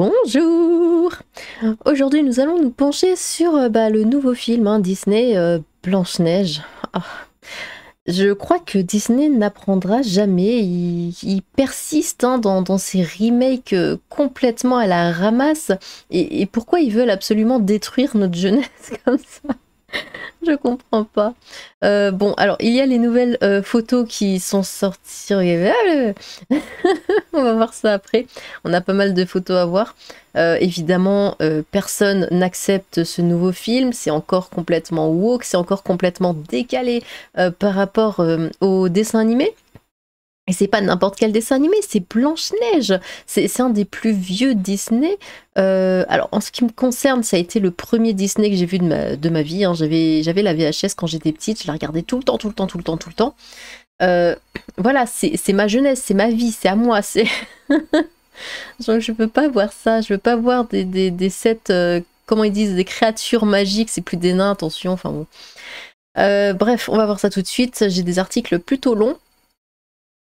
Bonjour! Aujourd'hui, nous allons nous pencher sur le nouveau film Disney Blanche-Neige. Ah, je crois que Disney n'apprendra jamais. Il persiste dans ses remakes complètement à la ramasse. Et pourquoi ils veulent absolument détruire notre jeunesse comme ça? Je comprends pas. Bon, alors, il y a les nouvelles photos qui sont sorties. On va voir ça après. On a pas mal de photos à voir. Évidemment, personne n'accepte ce nouveau film. C'est encore complètement woke, c'est encore complètement décalé par rapport au dessin animé. Et c'est pas n'importe quel dessin animé, c'est Blanche-Neige. C'est un des plus vieux Disney. Alors, en ce qui me concerne, ça a été le premier Disney que j'ai vu de ma vie. Hein. J'avais la VHS quand j'étais petite, je la regardais tout le temps, tout le temps, tout le temps, tout le temps. Voilà, c'est ma jeunesse, c'est ma vie, c'est à moi. Donc, je veux pas voir ça, je veux pas voir des sets, comment ils disent, des créatures magiques, c'est plus des nains, attention, enfin bon. Bref, on va voir ça tout de suite. J'ai des articles plutôt longs.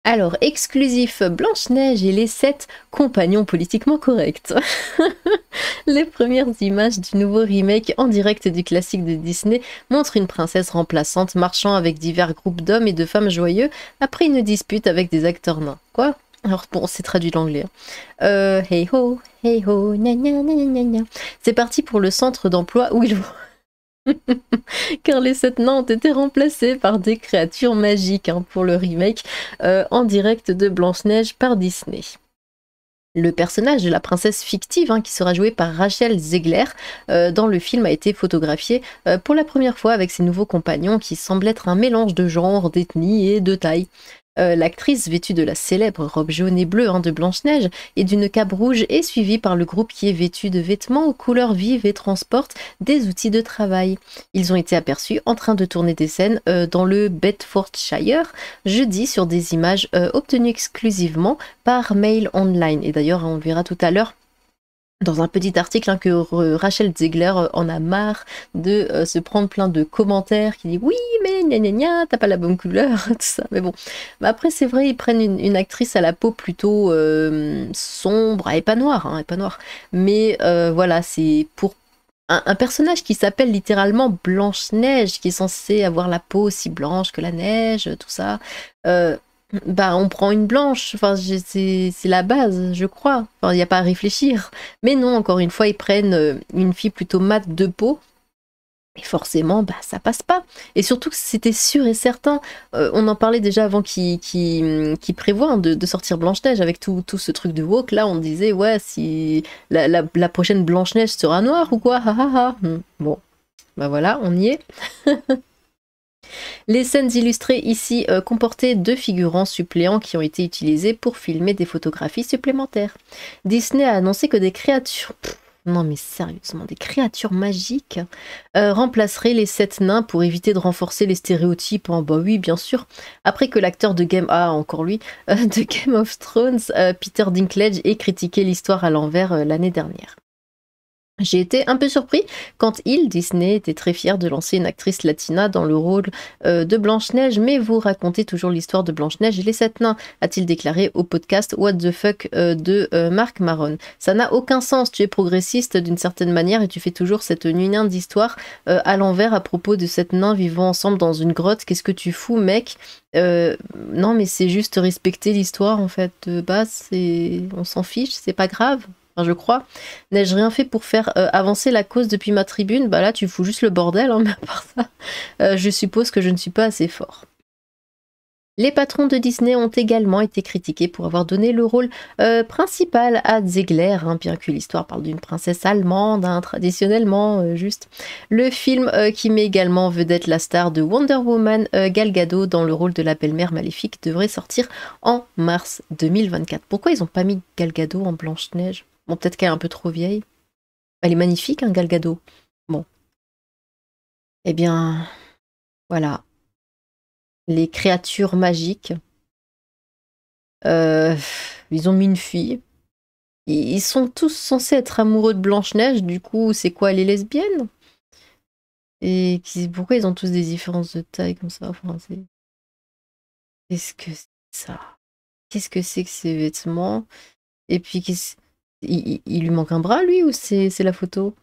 Alors, exclusif Blanche-Neige et les 7 compagnons politiquement corrects. Les premières images du nouveau remake en direct du classique de Disney montrent une princesse remplaçante marchant avec divers groupes d'hommes et de femmes joyeux après une dispute avec des acteurs nains. Quoi? Alors bon, c'est traduit de l'anglais. Hey ho, gna gna gna gna gna. C'est parti pour le centre d'emploi Willow. Car les 7 nains ont été remplacés par des créatures magiques pour le remake en direct de Blanche-Neige par Disney. Le personnage de la princesse fictive, qui sera joué par Rachel Zegler, dans le film a été photographié pour la première fois avec ses nouveaux compagnons qui semblent être un mélange de genre, d'ethnie et de taille. L'actrice vêtue de la célèbre robe jaune et bleue de Blanche-Neige et d'une cape rouge est suivie par le groupe qui est vêtu de vêtements aux couleurs vives et transporte des outils de travail. Ils ont été aperçus en train de tourner des scènes dans le Bedfordshire jeudi sur des images obtenues exclusivement par Mail Online. Et d'ailleurs, on le verra tout à l'heure dans un petit article que Rachel Zegler en a marre de se prendre plein de commentaires qui dit oui mais gna gna gna t'as pas la bonne couleur tout ça, mais bon, après c'est vrai, ils prennent une actrice à la peau plutôt sombre, elle est pas noire, elle est pas noire, mais voilà, c'est pour un personnage qui s'appelle littéralement Blanche-Neige, qui est censé avoir la peau aussi blanche que la neige, tout ça. On prend une blanche, enfin, c'est la base, je crois. Enfin, il n'y a pas à réfléchir. Mais non, encore une fois, ils prennent une fille plutôt mate de peau. Et forcément, ça passe pas. Et surtout que c'était sûr et certain. On en parlait déjà avant qu'ils prévoient de sortir Blanche-Neige avec tout ce truc de woke. Là, on disait, ouais, si la prochaine Blanche-Neige sera noire ou quoi. Bon, voilà, on y est. Les scènes illustrées ici comportaient 2 figurants suppléants qui ont été utilisés pour filmer des photographies supplémentaires. Disney a annoncé que des créatures... non mais sérieusement, des créatures magiques remplaceraient les 7 nains pour éviter de renforcer les stéréotypes. Bah oui, bien sûr. Après que l'acteur de Game... encore lui, de Game of Thrones, Peter Dinklage, ait critiqué l'histoire à l'envers l'année dernière. J'ai été un peu surpris quand Disney était très fier de lancer une actrice latina dans le rôle de Blanche-Neige, mais vous racontez toujours l'histoire de Blanche-Neige et les 7 nains, a-t-il déclaré au podcast What the Fuck de Marc Maron. Ça n'a aucun sens, tu es progressiste d'une certaine manière et tu fais toujours cette nunin d'histoire à l'envers à propos de 7 nains vivant ensemble dans une grotte. Qu'est-ce que tu fous, mec? Non, mais c'est juste respecter l'histoire en fait de base, on s'en fiche, c'est pas grave. Enfin, je crois. N'ai-je rien fait pour faire avancer la cause depuis ma tribune? Là, tu fous juste le bordel, mais à part ça, je suppose que je ne suis pas assez fort. Les patrons de Disney ont également été critiqués pour avoir donné le rôle principal à Zegler, bien que l'histoire parle d'une princesse allemande, traditionnellement, juste. Le film qui met également en vedette la star de Wonder Woman, Gal Gadot, dans le rôle de la belle-mère maléfique, devrait sortir en mars 2024. Pourquoi ils n'ont pas mis Gal Gadot en Blanche-Neige? Bon, peut-être qu'elle est un peu trop vieille. Elle est magnifique, Gal Gadot. Bon. Eh bien, voilà. Les créatures magiques. Ils ont mis une fille. Ils sont tous censés être amoureux de Blanche-Neige, du coup, c'est quoi, les lesbiennes? Et pourquoi ils ont tous des différences de taille comme ça? Enfin, qu'est-ce que c'est ça? Qu'est-ce que c'est que ces vêtements? Et puis, Il lui manque un bras, lui, ou c'est la photo?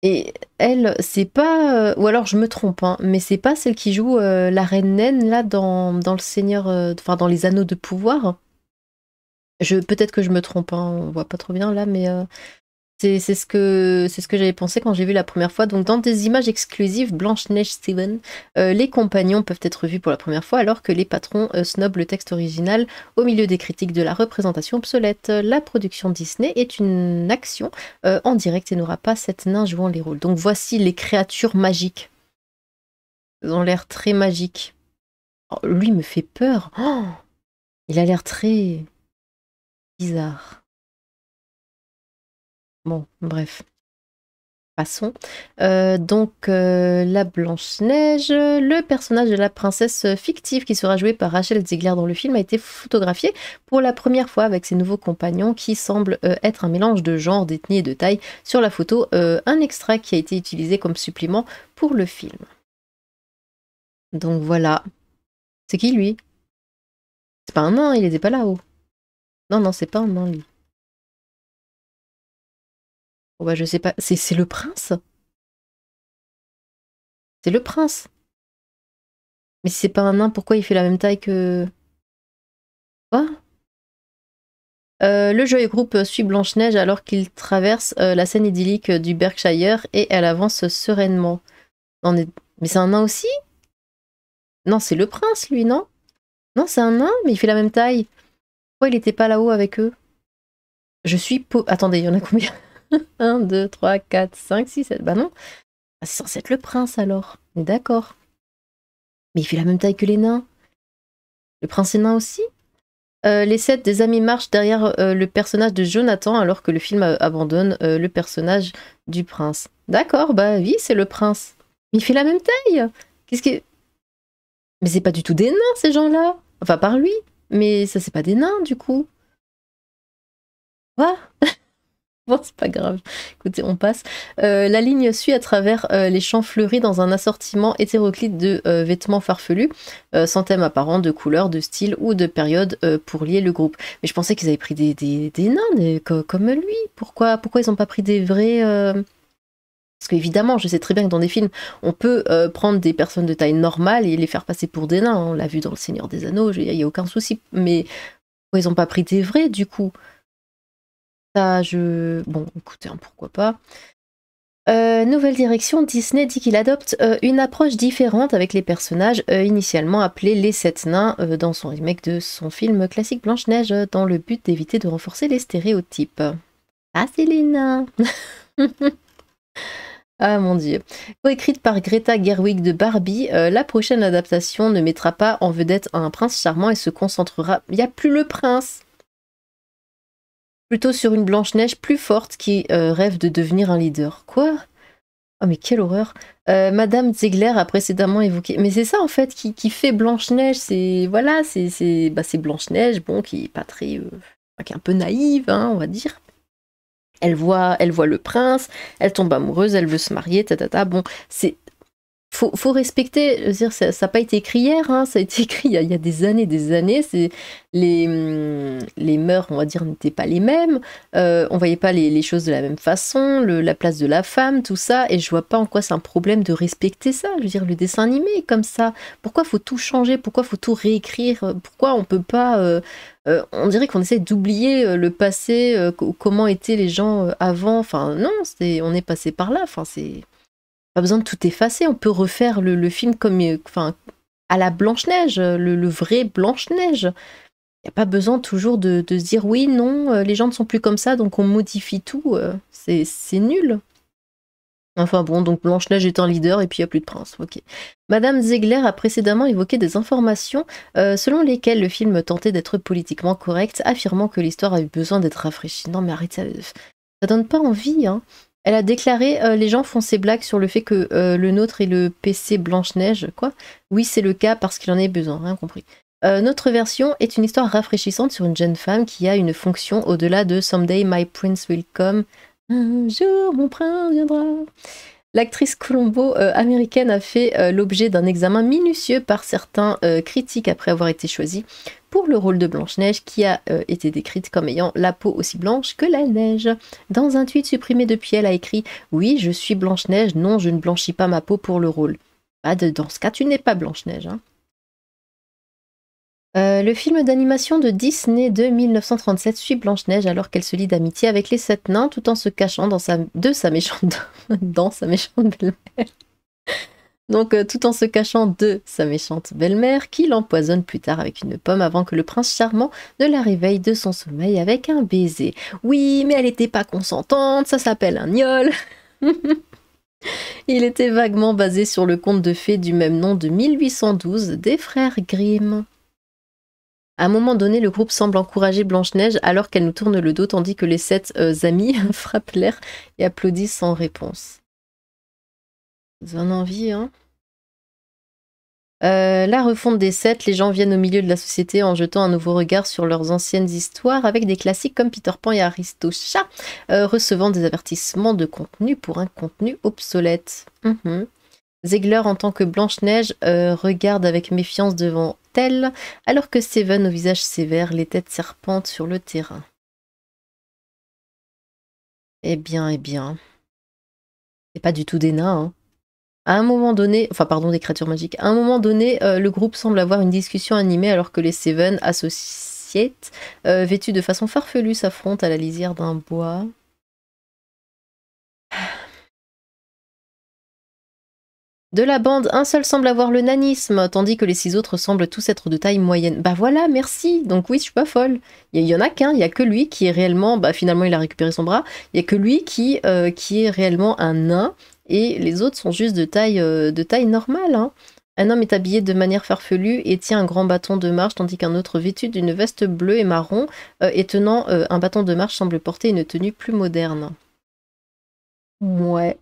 Et elle, c'est pas... ou alors je me trompe, hein, mais c'est pas celle qui joue la reine naine, là, dans le Seigneur... Enfin, dans les Anneaux de pouvoir. Peut-être que je me trompe, hein, on voit pas trop bien, là, mais... c'est ce que j'avais pensé quand j'ai vu la première fois. Donc, dans des images exclusives, Blanche-Neige Steven, les compagnons peuvent être vus pour la première fois alors que les patrons snobent le texte original au milieu des critiques de la représentation obsolète. La production Disney est une action en direct et n'aura pas cette nain jouant les rôles. Donc, voici les créatures magiques. Elles ont l'air très magiques. Oh, lui me fait peur. Oh, il a l'air très bizarre. Bon, bref. Passons. La Blanche-Neige, le personnage de la princesse fictive qui sera joué par Rachel Zegler dans le film a été photographié pour la première fois avec ses nouveaux compagnons qui semblent être un mélange de genre, d'ethnie et de taille. Sur la photo, un extrait qui a été utilisé comme supplément pour le film. Donc voilà. C'est qui lui? C'est pas un nain, il était pas là-haut. Non, non, c'est pas un nain lui. Bon, bah, je sais pas. C'est le prince? C'est le prince. Mais si c'est pas un nain, pourquoi il fait la même taille que... Quoi? Le joyeux groupe suit Blanche-Neige alors qu'il traverse la scène idyllique du Berkshire et elle avance sereinement. Mais c'est un nain aussi? Non, c'est le prince, lui, non? Non, c'est un nain, mais il fait la même taille. Pourquoi il était pas là-haut avec eux? Je suis Attendez, il y en a combien? 1, 2, 3, 4, 5, 6, 7. Bah non. Ah, c'est censé être le prince alors. On est d'accord. Mais il fait la même taille que les nains. Le prince est nain aussi? Les 7 des amis marchent derrière le personnage de Jonathan alors que le film abandonne le personnage du prince. D'accord, bah oui, c'est le prince. Mais il fait la même taille. Qu'est-ce que... Mais c'est pas du tout des nains, ces gens-là. Enfin, par lui. Mais ça, c'est pas des nains, du coup. Quoi? Bon, c'est pas grave. Écoutez, on passe. La ligne suit à travers les champs fleuris dans un assortiment hétéroclite de vêtements farfelus, sans thème apparent, de couleur, de style ou de période pour lier le groupe. Mais je pensais qu'ils avaient pris des nains comme lui. Pourquoi ils n'ont pas pris des vrais... Parce qu'évidemment, je sais très bien que dans des films, on peut prendre des personnes de taille normale et les faire passer pour des nains. On l'a vu dans Le Seigneur des Anneaux, il n'y a aucun souci. Mais pourquoi ils n'ont pas pris des vrais, du coup? Ça, bon, écoutez, hein, pourquoi pas. Nouvelle direction, Disney dit qu'il adopte une approche différente avec les personnages initialement appelés les 7 nains dans son remake de son film classique Blanche-Neige dans le but d'éviter de renforcer les stéréotypes. Ah, c'est les nains. Ah mon dieu. Coécrite par Greta Gerwig de Barbie, la prochaine adaptation ne mettra pas en vedette un prince charmant et se concentrera... Il n'y a plus le prince! Plutôt sur une Blanche-Neige plus forte qui rêve de devenir un leader. Quoi? Oh mais quelle horreur. Madame Ziegler a précédemment évoqué... Mais c'est ça en fait qui fait Blanche-Neige, c'est... Voilà, c'est Blanche-Neige, bon, qui est pas très... qui est un peu naïve, hein, on va dire. Elle voit le prince, elle tombe amoureuse, elle veut se marier, Bon, c'est... Faut respecter, je veux dire, ça n'a pas été écrit hier, hein, ça a été écrit il y a des années. Les mœurs, on va dire, n'étaient pas les mêmes. On voyait pas les choses de la même façon, la place de la femme, tout ça. Et je vois pas en quoi c'est un problème de respecter ça. Je veux dire, le dessin animé est comme ça. Pourquoi faut tout changer? Pourquoi faut tout réécrire? Pourquoi on peut pas... on dirait qu'on essaie d'oublier le passé, comment étaient les gens avant. Enfin, non, on est passé par là. Enfin, c'est... Pas besoin de tout effacer, on peut refaire le film comme, enfin, à la Blanche-Neige, le vrai Blanche-Neige. Il n'y a pas besoin toujours de se dire oui, non, les gens ne sont plus comme ça, donc on modifie tout. C'est nul. Enfin bon, donc Blanche-Neige est un leader et puis il n'y a plus de prince. Ok. Madame Ziegler a précédemment évoqué des informations selon lesquelles le film tentait d'être politiquement correct, affirmant que l'histoire avait besoin d'être rafraîchie. Non mais arrête, ça donne pas envie, hein. Elle a déclaré les gens font ces blagues sur le fait que le nôtre est le PC Blanche-Neige. Quoi? Oui, c'est le cas parce qu'il en est besoin, rien compris. Notre version est une histoire rafraîchissante sur une jeune femme qui a une fonction au-delà de Someday my prince will come. Un jour mon prince viendra. L'actrice colombo-américaine a fait l'objet d'un examen minutieux par certains critiques après avoir été choisie pour le rôle de Blanche-Neige qui a été décrite comme ayant la peau aussi blanche que la neige. Dans un tweet supprimé depuis, elle a écrit « Oui, je suis Blanche-Neige, non, je ne blanchis pas ma peau pour le rôle. » Dans ce cas, tu n'es pas Blanche-Neige. Hein. Le film d'animation de Disney de 1937 suit Blanche-Neige alors qu'elle se lie d'amitié avec les 7 nains tout en se cachant dans sa méchante belle-mère. Donc tout en se cachant de sa méchante belle-mère qui l'empoisonne plus tard avec une pomme avant que le prince charmant ne la réveille de son sommeil avec un baiser. Oui, mais elle n'était pas consentante, ça s'appelle un gnôle. Il était vaguement basé sur le conte de fées du même nom de 1812 des frères Grimm. À un moment donné, le groupe semble encourager Blanche-Neige alors qu'elle nous tourne le dos tandis que les 7 amis frappent l'air et applaudissent sans réponse. Ça donne envie, hein. La refonte des 7, les gens viennent au milieu de la société en jetant un nouveau regard sur leurs anciennes histoires avec des classiques comme Peter Pan et Aristocha, recevant des avertissements de contenu pour un contenu obsolète. Ziegler, en tant que Blanche-Neige, regarde avec méfiance devant elle, alors que Seven, au visage sévère, les têtes serpentent sur le terrain. Eh bien, c'est pas du tout des nains, hein. À un moment donné, enfin pardon, des créatures magiques, à un moment donné, le groupe semble avoir une discussion animée alors que les Seven Associates, vêtus de façon farfelue, s'affrontent à la lisière d'un bois. De la bande, un seul semble avoir le nanisme, tandis que les 6 autres semblent tous être de taille moyenne. Bah voilà, merci. Donc oui, je suis pas folle. Il y en a qu'un, il y a que lui qui est réellement, bah finalement il a récupéré son bras, il y a que lui qui est réellement un nain, et les autres sont juste de taille normale. Hein. Un homme est habillé de manière farfelue et tient un grand bâton de marche, tandis qu'un autre vêtu d'une veste bleue et marron et tenant un bâton de marche semble porter une tenue plus moderne. Ouais.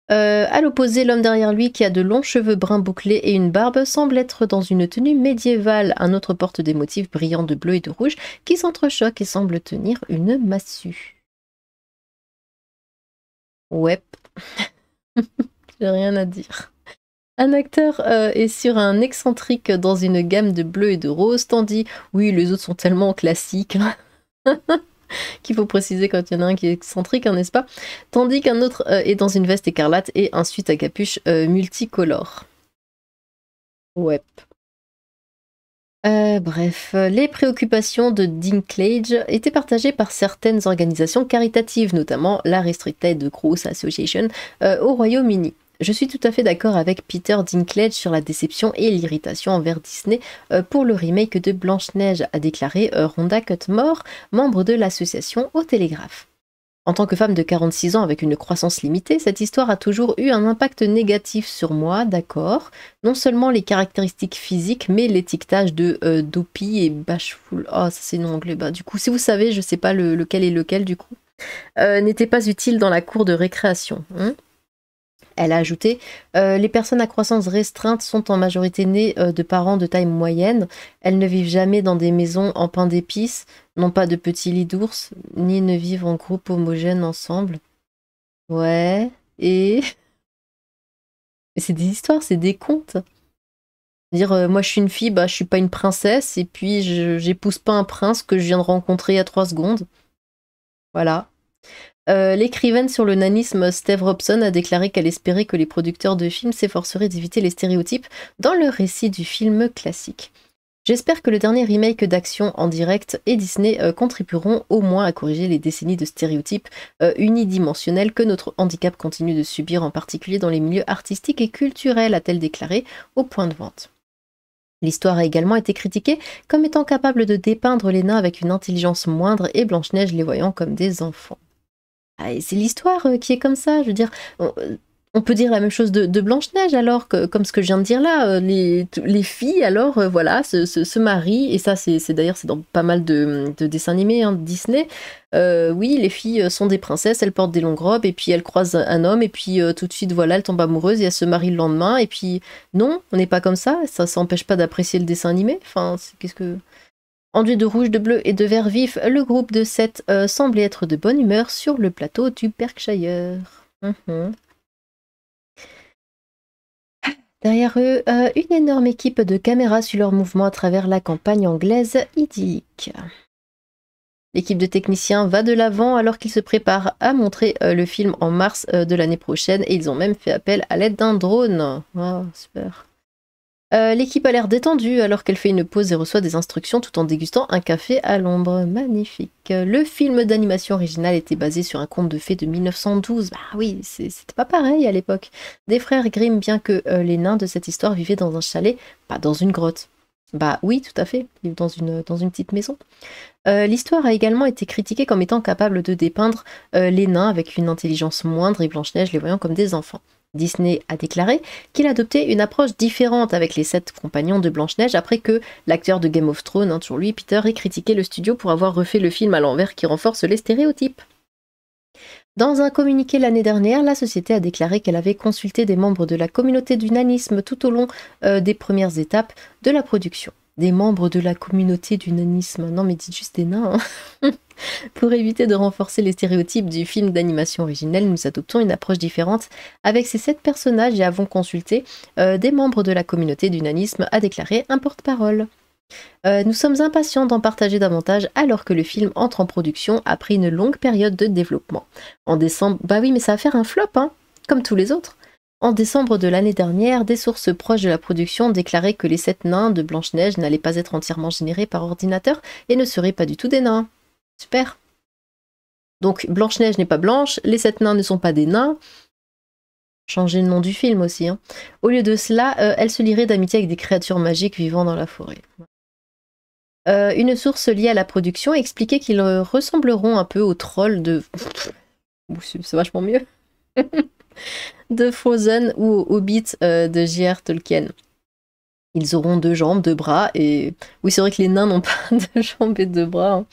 À l'opposé, l'homme derrière lui, qui a de longs cheveux bruns bouclés et une barbe, semble être dans une tenue médiévale. Un autre porte des motifs brillants de bleu et de rouge qui s'entrechoquent et semble tenir une massue. Ouais. J'ai rien à dire. Un acteur est sur un excentrique dans une gamme de bleu et de rose, tandis, oui, les autres sont tellement classiques. Qu'il faut préciser quand il y en a un qui est excentrique, hein, n'est-ce pas? Tandis qu'un autre est dans une veste écarlate et un suite à capuche multicolore. Ouais. Bref, les préoccupations de Dinklage étaient partagées par certaines organisations caritatives, notamment la Restricted Cross Association au Royaume-Uni. Je suis tout à fait d'accord avec Peter Dinklage sur la déception et l'irritation envers Disney pour le remake de Blanche-Neige, a déclaré Rhonda Cutmore, membre de l'association au Télégraphe. En tant que femme de 46 ans avec une croissance limitée, cette histoire a toujours eu un impact négatif sur moi, d'accord. Non seulement les caractéristiques physiques, mais l'étiquetage de dopey et bashful. Oh, ça c'est non anglais. Bah, du coup, si vous savez, je sais pas lequel est lequel du coup, n'était pas utile dans la cour de récréation. Hein. Elle a ajouté les personnes à croissance restreinte sont en majorité nées de parents de taille moyenne. Elles ne vivent jamais dans des maisons en pain d'épices, n'ont pas de petits lits d'ours, ni ne vivent en groupe homogène ensemble. Ouais, et c'est des histoires, c'est des contes. Dire moi je suis une fille, bah je suis pas une princesse, et puis j'épouse pas un prince que je viens de rencontrer il y a 3 secondes. Voilà. L'écrivaine sur le nanisme Steve Robson a déclaré qu'elle espérait que les producteurs de films s'efforceraient d'éviter les stéréotypes dans le récit du film classique. J'espère que le dernier remake d'action en direct et Disney contribueront au moins à corriger les décennies de stéréotypes unidimensionnels que notre handicap continue de subir, en particulier dans les milieux artistiques et culturels, a-t-elle déclaré au point de vente. L'histoire a également été critiquée comme étant capable de dépeindre les nains avec une intelligence moindre et Blanche-Neige les voyant comme des enfants. Ah, et c'est l'histoire qui est comme ça, je veux dire, on peut dire la même chose de Blanche-Neige alors, comme ce que je viens de dire là, les filles alors, voilà, se marient, et ça c'est d'ailleurs c'est dans pas mal de dessins animés hein, de Disney, oui, les filles sont des princesses, elles portent des longues robes, et puis elles croisent un homme, et puis tout de suite voilà, elles tombent amoureuses, et elles se marient le lendemain, et puis non, on n'est pas comme ça empêche pas d'apprécier le dessin animé, enfin, qu'est-ce que... Enduit de rouge, de bleu et de vert vif, le groupe de 7 semblait être de bonne humeur sur le plateau du Berkshire. Derrière eux, une énorme équipe de caméras suit leurs mouvements à travers la campagne anglaise idyllique. L'équipe de techniciens va de l'avant alors qu'ils se préparent à montrer le film en mars de l'année prochaine et ils ont même fait appel à l'aide d'un drone. Oh, super. L'équipe a l'air détendue alors qu'elle fait une pause et reçoit des instructions tout en dégustant un café à l'ombre. Magnifique. Le film d'animation original était basé sur un conte de fées de 1912. Bah oui, c'était pas pareil à l'époque. Des frères Grimm, bien que les nains de cette histoire vivaient dans un chalet, pas dans une grotte. Bah oui, tout à fait, ils vivent dans une petite maison. L'histoire a également été critiquée comme étant capable de dépeindre les nains avec une intelligence moindre et Blanche-Neige les voyant comme des enfants. Disney a déclaré qu'il adoptait une approche différente avec les 7 compagnons de Blanche-Neige après que l'acteur de Game of Thrones, toujours lui, Peter, ait critiqué le studio pour avoir refait le film à l'envers qui renforce les stéréotypes. Dans un communiqué l'année dernière, la société a déclaré qu'elle avait consulté des membres de la communauté du nanisme tout au long des premières étapes de la production. Des membres de la communauté du nanisme. Non mais dites juste des nains. Hein. Pour éviter de renforcer les stéréotypes du film d'animation originel, nous adoptons une approche différente avec ces 7 personnages et avons consulté des membres de la communauté du nanisme, a déclaré un porte-parole. Nous sommes impatients d'en partager davantage alors que le film entre en production après une longue période de développement. En décembre, bah oui mais ça va faire un flop, hein, comme tous les autres. En décembre de l'année dernière, des sources proches de la production déclaraient que les 7 nains de Blanche-Neige n'allaient pas être entièrement générés par ordinateur et ne seraient pas du tout des nains. Super. Donc Blanche-Neige n'est pas blanche, les 7 nains ne sont pas des nains. Changer le nom du film aussi. Hein. Au lieu de cela, elle se lierait d'amitié avec des créatures magiques vivant dans la forêt. Une source liée à la production expliquait qu'ils ressembleront un peu aux trolls de... C'est vachement mieux. de Frozen ou aux Hobbits de J.R. Tolkien. Ils auront 2 jambes, 2 bras, et... Oui, c'est vrai que les nains n'ont pas de jambes et 2 bras. Hein.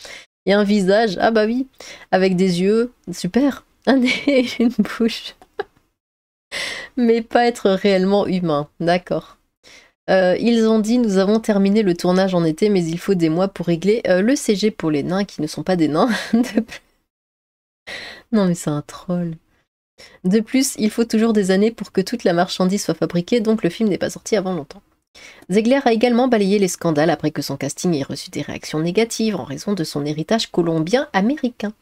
Et un visage, ah bah oui, avec des yeux, super, un nez et une bouche. Mais pas être réellement humain, d'accord. Ils ont dit, nous avons terminé le tournage en été, mais il faut des mois pour régler le CG pour les nains qui ne sont pas des nains. Non mais c'est un troll. De plus, il faut toujours des années pour que toute la marchandise soit fabriquée, donc le film n'est pas sorti avant longtemps. Zegler a également balayé les scandales après que son casting ait reçu des réactions négatives en raison de son héritage colombien-américain.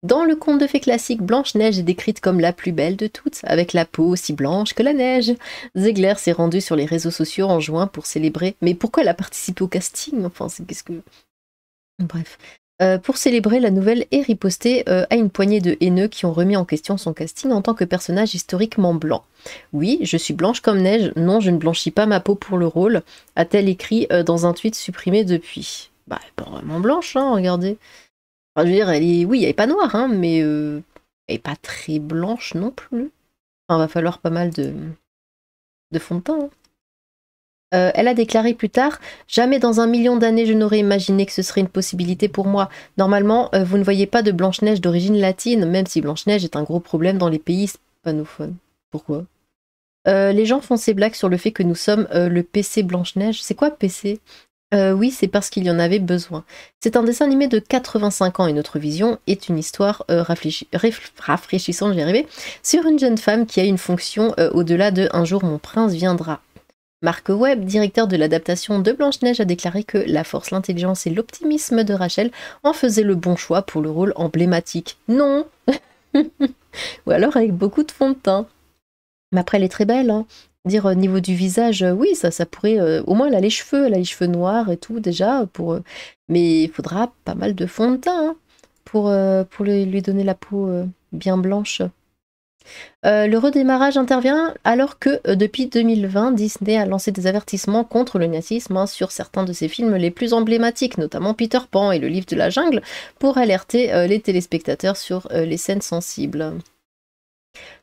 Dans le conte de fées classique, Blanche-Neige est décrite comme la plus belle de toutes, avec la peau aussi blanche que la neige. Zegler s'est rendu sur les réseaux sociaux en juin pour célébrer... Mais pourquoi elle a participé au casting? Enfin, c'est qu'est-ce que... Bref. Pour célébrer, la nouvelle est ripostée à une poignée de haineux qui ont remis en question son casting en tant que personnage historiquement blanc. Oui, je suis blanche comme neige, non, je ne blanchis pas ma peau pour le rôle, a-t-elle écrit dans un tweet supprimé depuis. Bah, elle est pas vraiment blanche, hein, regardez. Enfin, je veux dire, oui, elle est pas noire, hein, mais elle est pas très blanche non plus. Enfin, va falloir pas mal de fond de teint. Hein. Elle a déclaré plus tard « Jamais dans 1 million d'années je n'aurais imaginé que ce serait une possibilité pour moi. Normalement, vous ne voyez pas de Blanche-Neige d'origine latine, même si Blanche-Neige est un gros problème dans les pays hispanophones. Pourquoi les gens font ces blagues sur le fait que nous sommes le PC Blanche-Neige. C'est quoi PC oui, c'est parce qu'il y en avait besoin. C'est un dessin animé de 85 ans et notre vision est une histoire rafraîchissante, j'y arrivé, sur une jeune femme qui a une fonction au-delà de « Un jour mon prince viendra ». Mark Webb, directeur de l'adaptation de Blanche-Neige, a déclaré que la force, l'intelligence et l'optimisme de Rachel en faisaient le bon choix pour le rôle emblématique. Non. Ou alors avec beaucoup de fond de teint. Mais après, elle est très belle. Hein. Dire au niveau du visage, oui, ça pourrait... au moins, elle a les cheveux noirs et tout déjà. Mais il faudra pas mal de fond de teint hein, pour lui donner la peau bien blanche. Le redémarrage intervient alors que, depuis 2020, Disney a lancé des avertissements contre le nazisme hein, sur certains de ses films les plus emblématiques, notamment Peter Pan et Le Livre de la Jungle, pour alerter les téléspectateurs sur les scènes sensibles.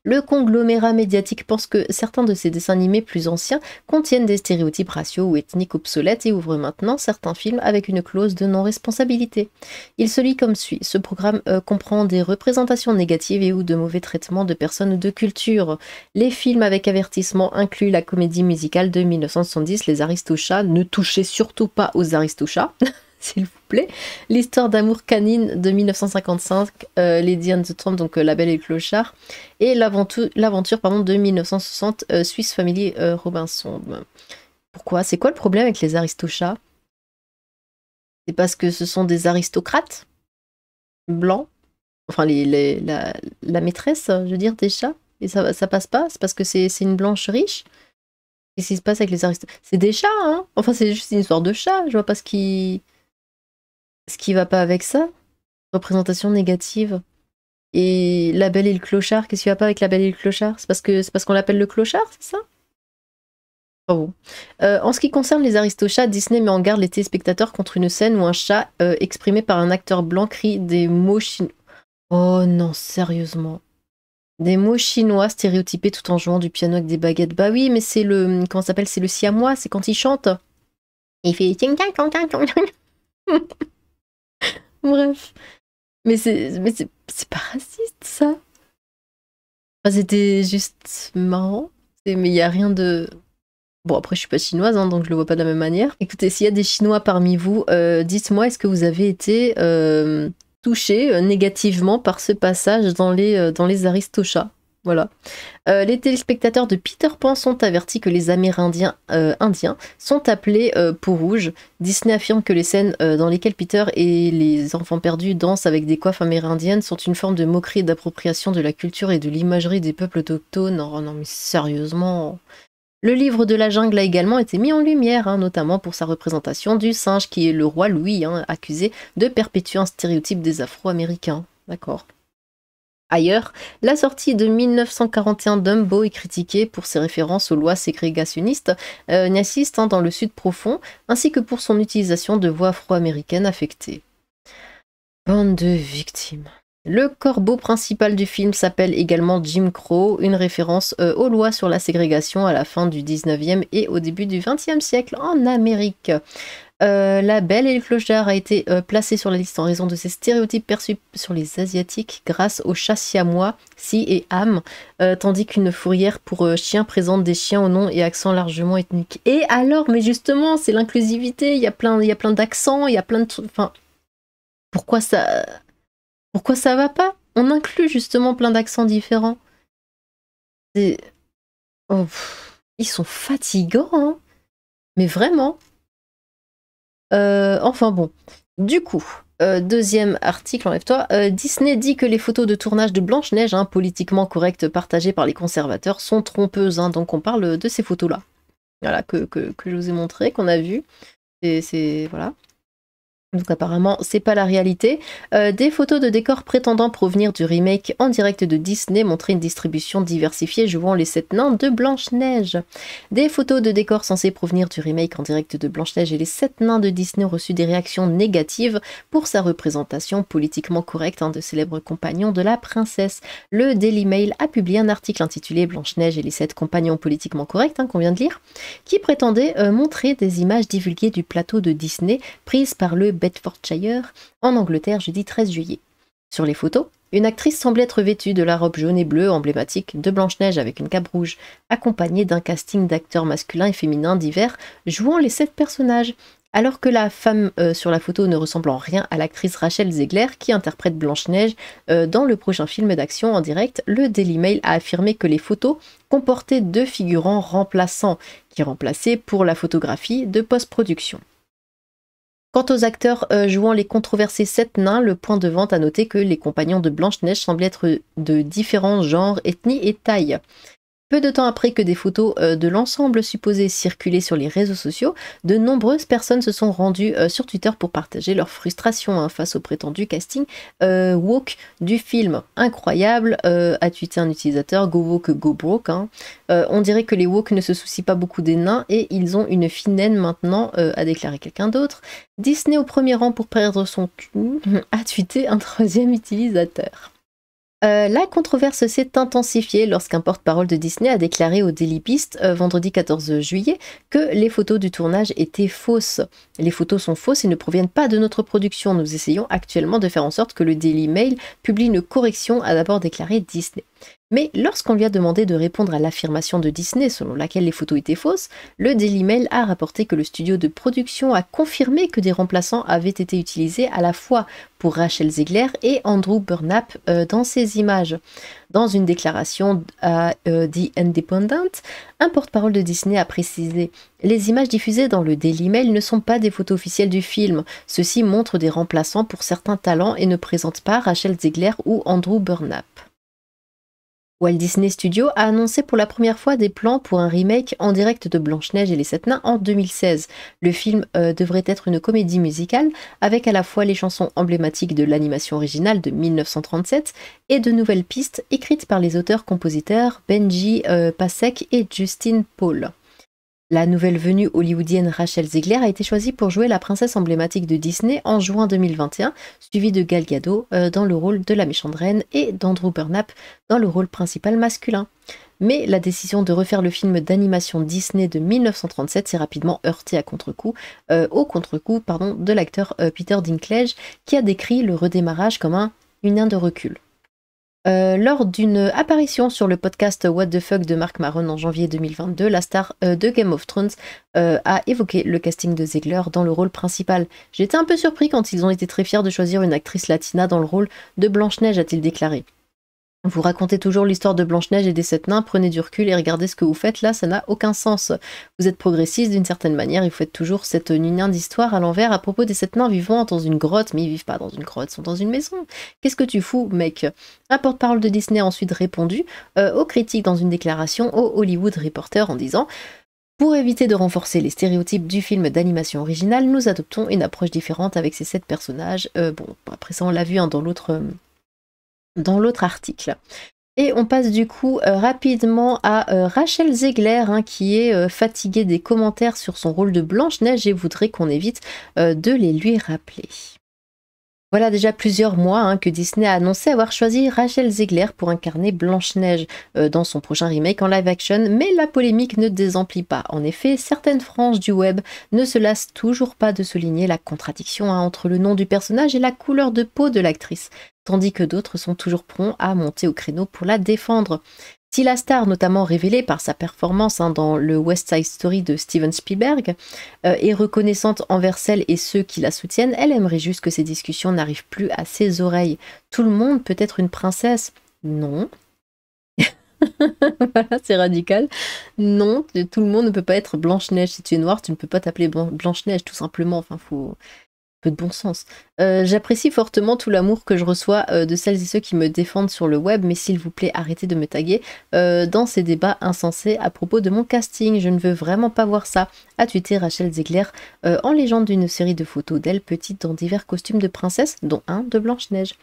Le conglomérat médiatique pense que certains de ces dessins animés plus anciens contiennent des stéréotypes raciaux ou ethniques obsolètes et ouvre maintenant certains films avec une clause de non-responsabilité. Il se lit comme suit. Ce programme comprend des représentations négatives et ou de mauvais traitements de personnes ou de cultures. Les films avec avertissement incluent la comédie musicale de 1970, Les Aristochats. Ne touchez surtout pas aux Aristochats, s'il vous plaît. L'histoire d'amour canine de 1955, Lady and the Tramp, donc La Belle et le Clochard, et l'aventure pardon, de 1960, Swiss Family Robinson. Pourquoi? C'est quoi le problème avec les aristochats? C'est parce que ce sont des aristocrates blancs, enfin la maîtresse, je veux dire, des chats, et ça passe pas? C'est parce que c'est une blanche riche? Qu'est-ce qui se passe avec les aristochats? C'est des chats, hein? Enfin, c'est juste une histoire de chat, je vois pas ce qui va pas avec ça. Représentation négative. Et La Belle et le Clochard, qu'est-ce qui va pas avec La Belle et le Clochard? C'est parce qu'on l'appelle le clochard, c'est ça? Oh bon. En ce qui concerne les aristochats, Disney met en garde les téléspectateurs contre une scène où un chat, exprimé par un acteur blanc, crie des mots chinois. Oh non, sérieusement. Des mots chinois stéréotypés tout en jouant du piano avec des baguettes. Bah oui, mais c'est le... Comment ça s'appelle? C'est le siamois, c'est quand il chante. Et il fait... Bref. Mais c'est pas raciste, ça. Enfin, c'était juste marrant. Mais il y a rien de... Bon, après, je suis pas chinoise, hein, donc je le vois pas de la même manière. Écoutez, s'il y a des Chinois parmi vous, dites-moi, est-ce que vous avez été touché négativement par ce passage dans les aristochats? Voilà. Les téléspectateurs de Peter Pan sont avertis que les Amérindiens indiens sont appelés peaux rouges. Disney affirme que les scènes dans lesquelles Peter et les enfants perdus dansent avec des coiffes amérindiennes sont une forme de moquerie et d'appropriation de la culture et de l'imagerie des peuples autochtones. Oh non, mais sérieusement... Le livre de la jungle a également été mis en lumière, hein, notamment pour sa représentation du singe qui est le roi Louis, hein, accusé de perpétuer un stéréotype des Afro-Américains. D'accord. Ailleurs, la sortie de 1941 Dumbo est critiquée pour ses références aux lois ségrégationnistes nazistes dans le Sud profond, ainsi que pour son utilisation de voix afro-américaines affectées. Bande de victimes. Le corbeau principal du film s'appelle également Jim Crow, une référence aux lois sur la ségrégation à la fin du 19e et au début du 20e siècle en Amérique. La Belle et le Clochard a été placée sur la liste en raison de ses stéréotypes perçus sur les Asiatiques grâce aux chats siamois, Si et Am, tandis qu'une fourrière pour chien présente des chiens au nom et accent largement ethniques. Et alors, mais justement, c'est l'inclusivité, il y a plein d'accents, il y a plein de trucs... Enfin, pourquoi ça va pas? On inclut justement plein d'accents différents. Oh, ils sont fatigants, hein. Mais vraiment. Enfin bon. Du coup, deuxième article, enlève-toi. Disney dit que les photos de tournage de Blanche-Neige, hein, politiquement correctes partagées par les conservateurs, sont trompeuses. Hein. Donc on parle de ces photos-là. Voilà, que je vous ai montré, qu'on a vu. Voilà. Donc apparemment, c'est pas la réalité. Des photos de décors prétendant provenir du remake en direct de Disney montraient une distribution diversifiée jouant les 7 nains de Blanche-Neige. Des photos de décors censés provenir du remake en direct de Blanche-Neige et les 7 nains de Disney ont reçu des réactions négatives pour sa représentation politiquement correcte de célèbres compagnons de la princesse. Le Daily Mail a publié un article intitulé Blanche-Neige et les 7 compagnons politiquement corrects, qu'on vient de lire, qui prétendait montrer des images divulguées du plateau de Disney prises par le Bedfordshire, en Angleterre, jeudi 13 juillet. Sur les photos, une actrice semble être vêtue de la robe jaune et bleue emblématique de Blanche-Neige avec une cape rouge, accompagnée d'un casting d'acteurs masculins et féminins divers jouant les 7 personnages, alors que la femme sur la photo ne ressemble en rien à l'actrice Rachel Zegler qui interprète Blanche-Neige dans le prochain film d'action en direct. Le Daily Mail a affirmé que les photos comportaient 2 figurants remplaçants qui remplaçaient pour la photographie de post-production. Quant aux acteurs jouant les controversés 7 nains, le point de vente a noté que les compagnons de Blanche-Neige semblent être de différents genres, ethnies et tailles. Peu de temps après que des photos de l'ensemble supposé circuler sur les réseaux sociaux, de nombreuses personnes se sont rendues sur Twitter pour partager leur frustration face au prétendu casting woke du film. Incroyable, a tweeté un utilisateur, go woke, go broke. On dirait que les woke ne se soucient pas beaucoup des nains et ils ont une fine haine maintenant, a déclaré quelqu'un d'autre. Disney au premier rang pour perdre son cul, a tweeté un troisième utilisateur. La controverse s'est intensifiée lorsqu'un porte-parole de Disney a déclaré au Daily Beast vendredi 14 juillet que les photos du tournage étaient fausses. Les photos sont fausses et ne proviennent pas de notre production. Nous essayons actuellement de faire en sorte que le Daily Mail publie une correction, a d'abord déclaré Disney. Mais lorsqu'on lui a demandé de répondre à l'affirmation de Disney selon laquelle les photos étaient fausses, le Daily Mail a rapporté que le studio de production a confirmé que des remplaçants avaient été utilisés à la fois pour Rachel Zegler et Andrew Burnap dans ces images. Dans une déclaration à The Independent, un porte-parole de Disney a précisé: les images diffusées dans le Daily Mail ne sont pas des photos officielles du film. Ceux-ci montrent des remplaçants pour certains talents et ne présentent pas Rachel Zegler ou Andrew Burnap. Walt Disney Studios a annoncé pour la première fois des plans pour un remake en direct de Blanche-Neige et les Sept Nains en 2016. Le film devrait être une comédie musicale avec à la fois les chansons emblématiques de l'animation originale de 1937 et de nouvelles pistes écrites par les auteurs-compositeurs Benji Pasek et Justin Paul. La nouvelle venue hollywoodienne Rachel Zegler a été choisie pour jouer la princesse emblématique de Disney en juin 2021, suivie de Gal Gadot dans le rôle de la méchante reine et d'Andrew Burnap dans le rôle principal masculin. Mais la décision de refaire le film d'animation Disney de 1937 s'est rapidement heurtée au contre-coup de l'acteur Peter Dinklage, qui a décrit le redémarrage comme un de recul. Lors d'une apparition sur le podcast What the Fuck de Marc Maron en janvier 2022, la star de Game of Thrones a évoqué le casting de Zegler dans le rôle principal. J'étais un peu surpris quand ils ont été très fiers de choisir une actrice latina dans le rôle de Blanche-Neige, a-t-il déclaré. Vous racontez toujours l'histoire de Blanche-Neige et des Sept Nains, prenez du recul et regardez ce que vous faites là, ça n'a aucun sens. Vous êtes progressiste d'une certaine manière, il faut être toujours cette nunin d'histoire à l'envers à propos des Sept Nains vivant dans une grotte, mais ils vivent pas dans une grotte, ils sont dans une maison. Qu'est-ce que tu fous, mec? Un porte-parole de Disney a ensuite répondu aux critiques dans une déclaration au Hollywood Reporter en disant: pour éviter de renforcer les stéréotypes du film d'animation original, nous adoptons une approche différente avec ces 7 personnages. Bon, après ça on l'a vu dans l'autre article. Et on passe du coup rapidement à Rachel Zegler, qui est fatiguée des commentaires sur son rôle de Blanche-Neige et voudrait qu'on évite de les lui rappeler. Voilà déjà plusieurs mois que Disney a annoncé avoir choisi Rachel Zegler pour incarner Blanche-Neige dans son prochain remake en live action, mais la polémique ne désemplit pas. En effet, certaines franges du web ne se lassent toujours pas de souligner la contradiction entre le nom du personnage et la couleur de peau de l'actrice, tandis que d'autres sont toujours prompts à monter au créneau pour la défendre. Si la star, notamment révélée par sa performance dans le West Side Story de Steven Spielberg, est reconnaissante envers celles et ceux qui la soutiennent, elle aimerait juste que ces discussions n'arrivent plus à ses oreilles. Tout le monde peut être une princesse? Non. Voilà, c'est radical. Non, tout le monde ne peut pas être Blanche-Neige. Si tu es noire, tu ne peux pas t'appeler Blanche-Neige, tout simplement. Enfin, faut peu de bon sens. J'apprécie fortement tout l'amour que je reçois de celles et ceux qui me défendent sur le web, mais s'il vous plaît, arrêtez de me taguer dans ces débats insensés à propos de mon casting. Je ne veux vraiment pas voir ça, a tweeté Rachel Zegler en légende d'une série de photos d'elle petite dans divers costumes de princesse, dont un de Blanche-Neige.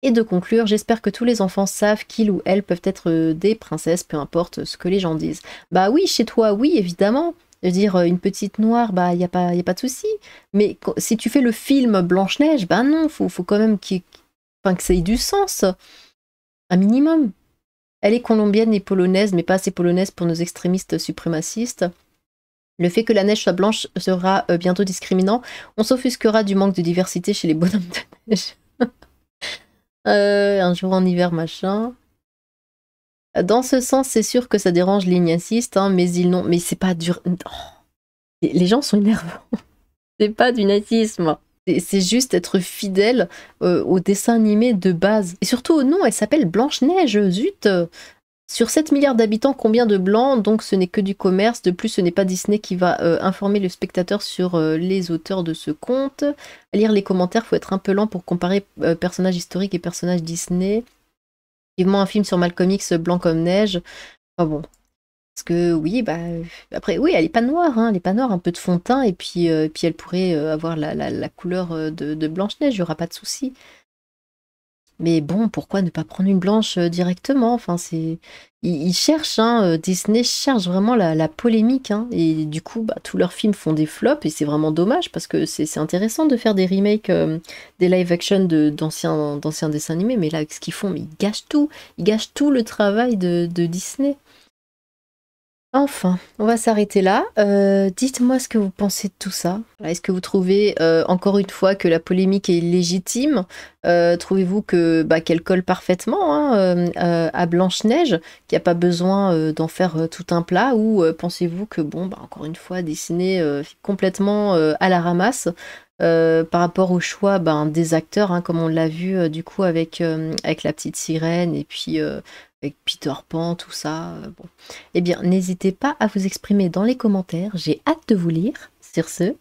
Et de conclure, j'espère que tous les enfants savent qu'ils ou elles peuvent être des princesses, peu importe ce que les gens disent. Bah oui, chez toi, oui, évidemment. Je veux dire, une petite noire, bah y a pas de souci. Mais si tu fais le film Blanche-Neige, bah non, faut quand même que ça ait du sens. Un minimum. Elle est colombienne et polonaise, mais pas assez polonaise pour nos extrémistes suprémacistes. Le fait que la neige soit blanche sera bientôt discriminant. On s'offusquera du manque de diversité chez les bonhommes de neige. Un jour en hiver, machin. Dans ce sens, c'est sûr que ça dérange les nazistes, mais ils n'ont. Mais c'est pas dur. Oh. Les gens sont énervants. C'est pas du nazisme. C'est juste être fidèle au dessin animé de base. Et surtout au nom, elle s'appelle Blanche-Neige, zut. Sur 7 milliards d'habitants, combien de blancs? Donc ce n'est que du commerce. De plus, ce n'est pas Disney qui va informer le spectateur sur les auteurs de ce conte. À lire les commentaires, faut être un peu lent pour comparer personnages historiques et personnages Disney. Vivement un film sur Malcolm X blanc comme neige. Enfin bon. Parce que oui, bah après oui, elle est pas noire, elle est pas noire, un peu de fond de teint, et puis elle pourrait avoir la couleur de Blanche-Neige, il n'y aura pas de souci. Mais bon, pourquoi ne pas prendre une blanche directement? Enfin, ils cherchent, Disney cherche vraiment la polémique, et du coup, bah, tous leurs films font des flops, et c'est vraiment dommage, parce que c'est intéressant de faire des remakes, des live-action d'anciens dessins animés, mais là, avec ce qu'ils font, mais ils gâchent tout le travail de Disney. Enfin, on va s'arrêter là. Dites-moi ce que vous pensez de tout ça. Voilà, est-ce que vous trouvez, encore une fois, que la polémique est légitime? Trouvez-vous que, bah, qu'elle colle parfaitement, hein, à Blanche-Neige, qu'il y a pas besoin, d'en faire, tout un plat? Ou, pensez-vous que bon, bah, encore une fois, Disney, complètement, à la ramasse, par rapport au choix, ben, des acteurs, hein, comme on l'a vu, du coup avec, avec La Petite Sirène et puis, avec Peter Pan, tout ça, bon. Eh bien, n'hésitez pas à vous exprimer dans les commentaires, j'ai hâte de vous lire. Sur ce,